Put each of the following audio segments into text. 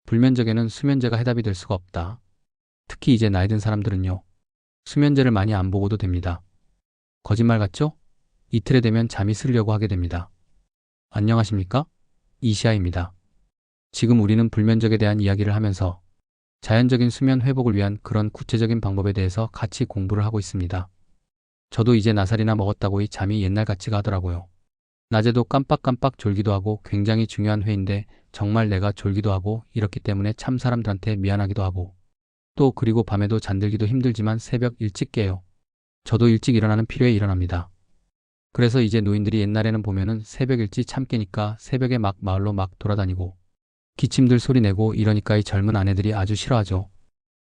불면증에는 수면제가 해답이 될 수가 없다. 특히 이제 나이 든 사람들은요. 수면제를 많이 안 보고도 됩니다. 거짓말 같죠? 이틀에 되면 잠이 스르려고 하게 됩니다. 안녕하십니까? 이시아입니다. 지금 우리는 불면증에 대한 이야기를 하면서 자연적인 수면 회복을 위한 그런 구체적인 방법에 대해서 같이 공부를 하고 있습니다. 저도 이제 4살이나 먹었다고 이 잠이 옛날 같지가 하더라고요. 낮에도 깜빡깜빡 졸기도 하고 굉장히 중요한 회의인데 정말 내가 졸기도 하고 이렇기 때문에 참 사람들한테 미안하기도 하고 또 그리고 밤에도 잠들기도 힘들지만 새벽 일찍 깨요. 저도 일찍 일어나는 필요에 일어납니다. 그래서 이제 노인들이 옛날에는 보면은 새벽 일찍 참 깨니까 새벽에 막 마을로 막 돌아다니고 기침들 소리 내고 이러니까 이 젊은 아내들이 아주 싫어하죠.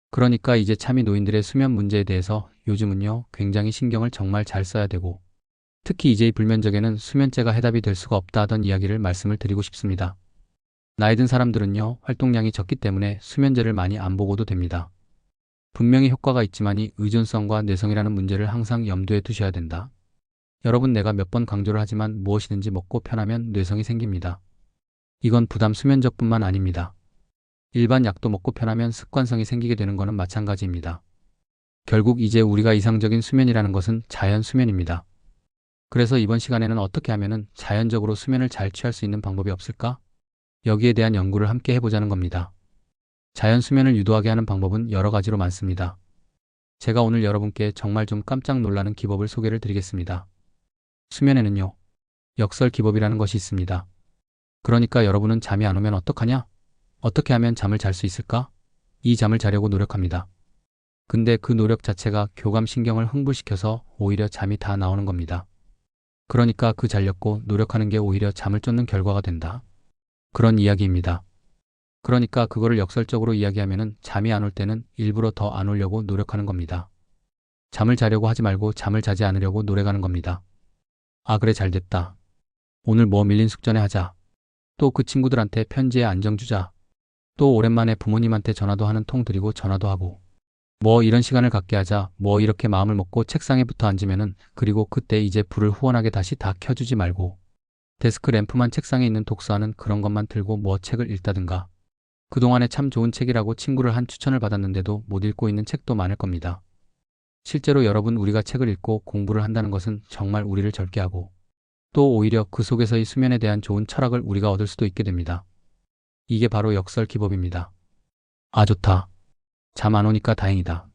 그러니까 이제 참이 노인들의 수면 문제에 대해서 요즘은요 굉장히 신경을 정말 잘 써야 되고 특히 이제 이 불면증에는 수면제가 해답이 될 수가 없다 하던 이야기를 말씀을 드리고 싶습니다. 나이 든 사람들은요 활동량이 적기 때문에 수면제를 많이 안 보고도 됩니다. 분명히 효과가 있지만 이 의존성과 뇌성이라는 문제를 항상 염두에 두셔야 된다. 여러분 내가 몇 번 강조를 하지만 무엇이든지 먹고 편하면 뇌성이 생깁니다. 이건 부담 수면제뿐만 아닙니다. 일반 약도 먹고 편하면 습관성이 생기게 되는 것은 마찬가지입니다. 결국 이제 우리가 이상적인 수면이라는 것은 자연 수면입니다. 그래서 이번 시간에는 어떻게 하면 자연적으로 수면을 잘 취할 수 있는 방법이 없을까? 여기에 대한 연구를 함께 해보자는 겁니다. 자연 수면을 유도하게 하는 방법은 여러 가지로 많습니다. 제가 오늘 여러분께 정말 좀 깜짝 놀라는 기법을 소개를 드리겠습니다. 수면에는요, 역설 기법이라는 것이 있습니다. 그러니까 여러분은 잠이 안 오면 어떡하냐? 어떻게 하면 잠을 잘 수 있을까? 이 잠을 자려고 노력합니다. 근데 그 노력 자체가 교감신경을 흥분시켜서 오히려 잠이 다 나오는 겁니다. 그러니까 그 자려고 노력하는 게 오히려 잠을 쫓는 결과가 된다. 그런 이야기입니다. 그러니까 그거를 역설적으로 이야기하면은 잠이 안 올 때는 일부러 더 안 오려고 노력하는 겁니다. 잠을 자려고 하지 말고 잠을 자지 않으려고 노력하는 겁니다. 아 그래 잘됐다. 오늘 뭐 밀린 숙전에 하자. 또 그 친구들한테 편지에 안정 주자. 또 오랜만에 부모님한테 전화도 하는 통 드리고 전화도 하고. 뭐 이런 시간을 갖게 하자. 뭐 이렇게 마음을 먹고 책상에 붙어 앉으면은 그리고 그때 이제 불을 후원하게 다시 다 켜주지 말고 데스크 램프만 책상에 있는 독서하는 그런 것만 들고 뭐 책을 읽다든가. 그동안에 참 좋은 책이라고 친구를 한 추천을 받았는데도 못 읽고 있는 책도 많을 겁니다. 실제로 여러분 우리가 책을 읽고 공부를 한다는 것은 정말 우리를 젊게 하고 또 오히려 그 속에서의 수면에 대한 좋은 철학을 우리가 얻을 수도 있게 됩니다. 이게 바로 역설 기법입니다. 아 좋다. 잠 안 오니까 다행이다.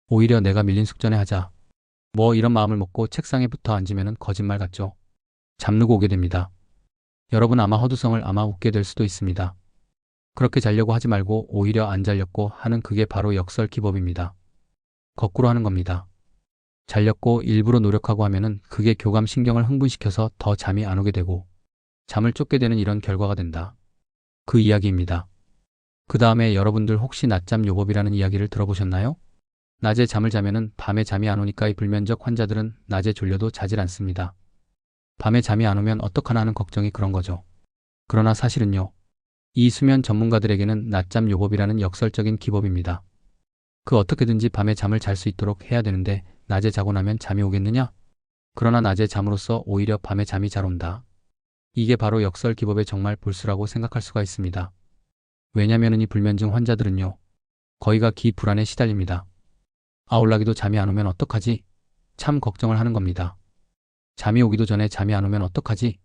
오히려 내가 밀린 숙전에 하자. 뭐 이런 마음을 먹고 책상에 붙어 앉으면 거짓말 같죠. 잠르고 오게 됩니다. 여러분 아마 헛우성을 아마 웃게 될 수도 있습니다. 그렇게 자려고 하지 말고 오히려 안 자려고 하는 그게 바로 역설 기법입니다. 거꾸로 하는 겁니다. 자려고 일부러 노력하고 하면은 그게 교감신경을 흥분시켜서 더 잠이 안 오게 되고 잠을 쫓게 되는 이런 결과가 된다. 그 이야기입니다. 그 다음에 여러분들 혹시 낮잠 요법이라는 이야기를 들어보셨나요? 낮에 잠을 자면은 밤에 잠이 안 오니까 이 불면적 환자들은 낮에 졸려도 자질 않습니다. 밤에 잠이 안 오면 어떡하나 하는 걱정이 그런 거죠. 그러나 사실은요. 이 수면 전문가들에게는 낮잠 요법이라는 역설적인 기법입니다. 그 어떻게든지 밤에 잠을 잘 수 있도록 해야 되는데 낮에 자고 나면 잠이 오겠느냐? 그러나 낮에 잠으로써 오히려 밤에 잠이 잘 온다. 이게 바로 역설 기법의 정말 볼수라고 생각할 수가 있습니다. 왜냐면은 이 불면증 환자들은요. 거의가 기불안에 시달립니다. 아울나기도 잠이 안 오면 어떡하지? 참 걱정을 하는 겁니다. 잠이 오기도 전에 잠이 안 오면 어떡하지?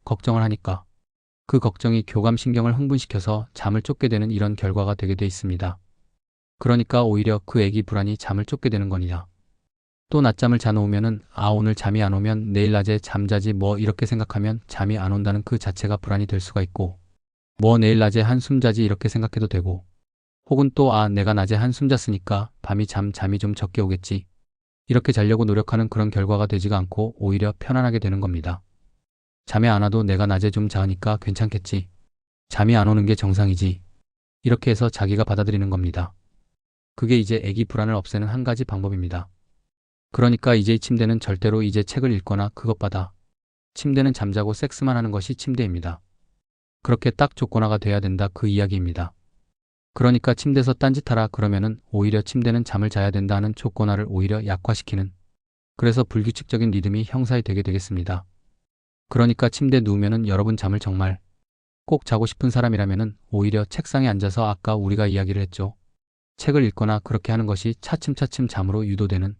걱정을 하니까. 그 걱정이 교감신경을 흥분시켜서 잠을 쫓게 되는 이런 결과가 되게 돼 있습니다. 그러니까 오히려 그 애기 불안이 잠을 쫓게 되는 거니라. 또 낮잠을 자놓으면은 아 오늘 잠이 안 오면 내일 낮에 잠자지 뭐 이렇게 생각하면 잠이 안 온다는 그 자체가 불안이 될 수가 있고 뭐 내일 낮에 한숨 자지 이렇게 생각해도 되고 혹은 또 아 내가 낮에 한숨 잤으니까 밤이 잠이 좀 적게 오겠지 이렇게 자려고 노력하는 그런 결과가 되지가 않고 오히려 편안하게 되는 겁니다. 잠이 안 와도 내가 낮에 좀 자으니까 괜찮겠지. 잠이 안 오는 게 정상이지. 이렇게 해서 자기가 받아들이는 겁니다. 그게 이제 애기 불안을 없애는 한 가지 방법입니다. 그러니까 이제 이 침대는 절대로 이제 책을 읽거나 그것보다 침대는 잠자고 섹스만 하는 것이 침대입니다. 그렇게 딱 조건화가 돼야 된다 그 이야기입니다. 그러니까 침대에서 딴짓하라 그러면은 오히려 침대는 잠을 자야 된다는 조건화를 오히려 약화시키는 그래서 불규칙적인 리듬이 형성이 되게 되겠습니다. 그러니까 침대에 누우면은 여러분 잠을 정말 꼭 자고 싶은 사람이라면은 오히려 책상에 앉아서 아까 우리가 이야기를 했죠. 책을 읽거나 그렇게 하는 것이 차츰차츰 잠으로 유도되는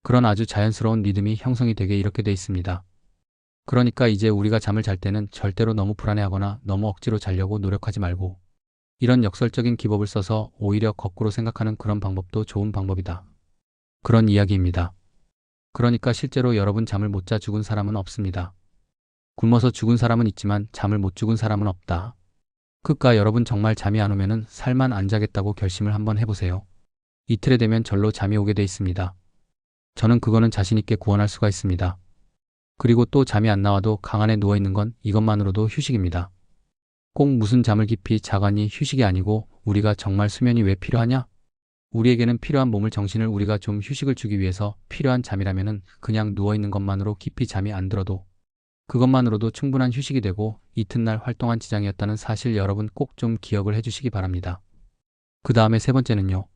그런 아주 자연스러운 리듬이 형성이 되게 이렇게 돼 있습니다. 그러니까 이제 우리가 잠을 잘 때는 절대로 너무 불안해하거나 너무 억지로 자려고 노력하지 말고 이런 역설적인 기법을 써서 오히려 거꾸로 생각하는 그런 방법도 좋은 방법이다. 그런 이야기입니다. 그러니까 실제로 여러분 잠을 못 자 죽은 사람은 없습니다. 굶어서 죽은 사람은 있지만 잠을 못 죽은 사람은 없다. 그러니까 여러분 정말 잠이 안 오면은 살만 안 자겠다고 결심을 한번 해보세요. 이틀에 되면 절로 잠이 오게 돼 있습니다. 저는 그거는 자신 있게 구원할 수가 있습니다. 그리고 또 잠이 안 나와도 강안에 누워있는 건 이것만으로도 휴식입니다. 꼭 무슨 잠을 깊이 자가니 휴식이 아니고 우리가 정말 수면이 왜 필요하냐? 우리에게는 필요한 몸을 정신을 우리가 좀 휴식을 주기 위해서 필요한 잠이라면은 그냥 누워있는 것만으로 깊이 잠이 안 들어도 그것만으로도 충분한 휴식이 되고 이튿날 활동한 지장이었다는 사실 여러분 꼭 좀 기억을 해주시기 바랍니다. 그 다음에 세 번째는요.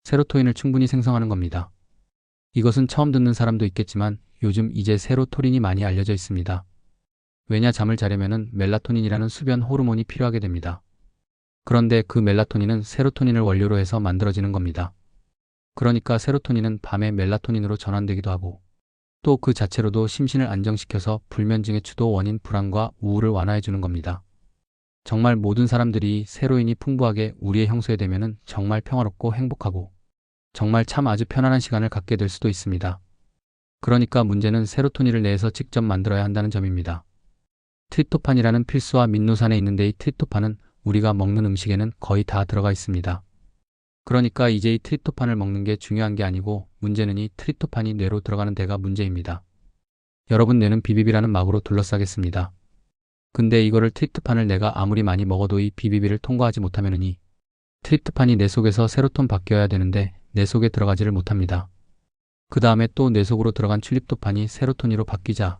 세로토닌을 충분히 생성하는 겁니다. 이것은 처음 듣는 사람도 있겠지만 요즘 이제 세로토닌이 많이 알려져 있습니다. 왜냐 잠을 자려면은 멜라토닌이라는 수변 호르몬이 필요하게 됩니다. 그런데 그 멜라토닌은 세로토닌을 원료로 해서 만들어지는 겁니다. 그러니까 세로토닌은 밤에 멜라토닌으로 전환되기도 하고 또 그 자체로도 심신을 안정시켜서 불면증의 주도 원인 불안과 우울을 완화해 주는 겁니다. 정말 모든 사람들이 세로인이 풍부하게 우리의 형소에 되면은 정말 평화롭고 행복하고 정말 참 아주 편안한 시간을 갖게 될 수도 있습니다. 그러니까 문제는 세로토닌을 뇌에서 직접 만들어야 한다는 점입니다. 트립토판이라는 필수 아미노산에 있는데 이 트립토판은 우리가 먹는 음식에는 거의 다 들어가 있습니다. 그러니까 이제 이 트립토판을 먹는 게 중요한 게 아니고 문제는 이 트립토판이 뇌로 들어가는 데가 문제입니다. 여러분 뇌는 비비비라는 막으로 둘러싸겠습니다. 근데 이거를 트립토판을 내가 아무리 많이 먹어도 이 비비비를 통과하지 못하면은 이 트립토판이 뇌 속에서 세로톤 바뀌어야 되는데 뇌 속에 들어가지를 못합니다. 그 다음에 또 뇌 속으로 들어간 트립토판이 세로토닌으로 바뀌자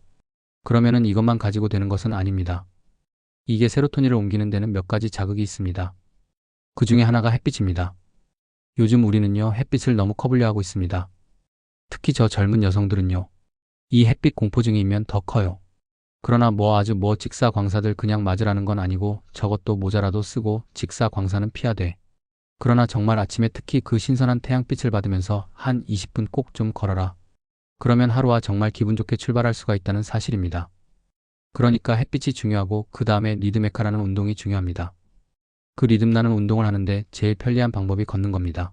그러면은 이것만 가지고 되는 것은 아닙니다. 이게 세로토닌을 옮기는 데는 몇 가지 자극이 있습니다. 그 중에 하나가 햇빛입니다. 요즘 우리는요 햇빛을 너무 커보려 하고 있습니다. 특히 저 젊은 여성들은요. 이 햇빛 공포증이면 더 커요. 그러나 아주 직사 광사들 그냥 맞으라는 건 아니고 저것도 모자라도 쓰고 직사 광사는 피하되 그러나 정말 아침에 특히 그 신선한 태양빛을 받으면서 한 20분 꼭 좀 걸어라. 그러면 하루와 정말 기분 좋게 출발할 수가 있다는 사실입니다. 그러니까 햇빛이 중요하고 그 다음에 리드메카라는 운동이 중요합니다. 그 리듬 나는 운동을 하는데 제일 편리한 방법이 걷는 겁니다.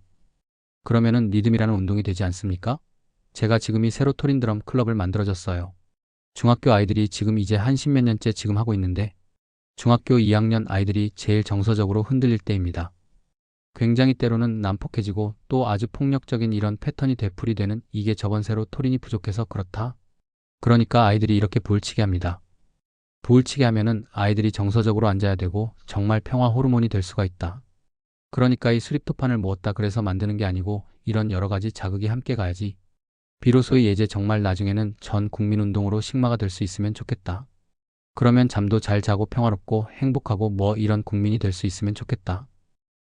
그러면은 리듬이라는 운동이 되지 않습니까? 제가 지금 이 세로토닌 드럼 클럽을 만들어줬어요. 중학교 아이들이 지금 이제 한 십몇 년째 지금 하고 있는데 중학교 2학년 아이들이 제일 정서적으로 흔들릴 때입니다. 굉장히 때로는 난폭해지고 또 아주 폭력적인 이런 패턴이 되풀이되는 이게 저번 세로토닌이 부족해서 그렇다. 그러니까 아이들이 이렇게 볼치게 합니다. 볼치게 하면은 아이들이 정서적으로 앉아야 되고 정말 평화 호르몬이 될 수가 있다. 그러니까 이 수립토판을 모았다 그래서 만드는 게 아니고 이런 여러 가지 자극이 함께 가야지. 비로소 예제 정말 나중에는 전 국민운동으로 식마가 될 수 있으면 좋겠다. 그러면 잠도 잘 자고 평화롭고 행복하고 이런 국민이 될 수 있으면 좋겠다.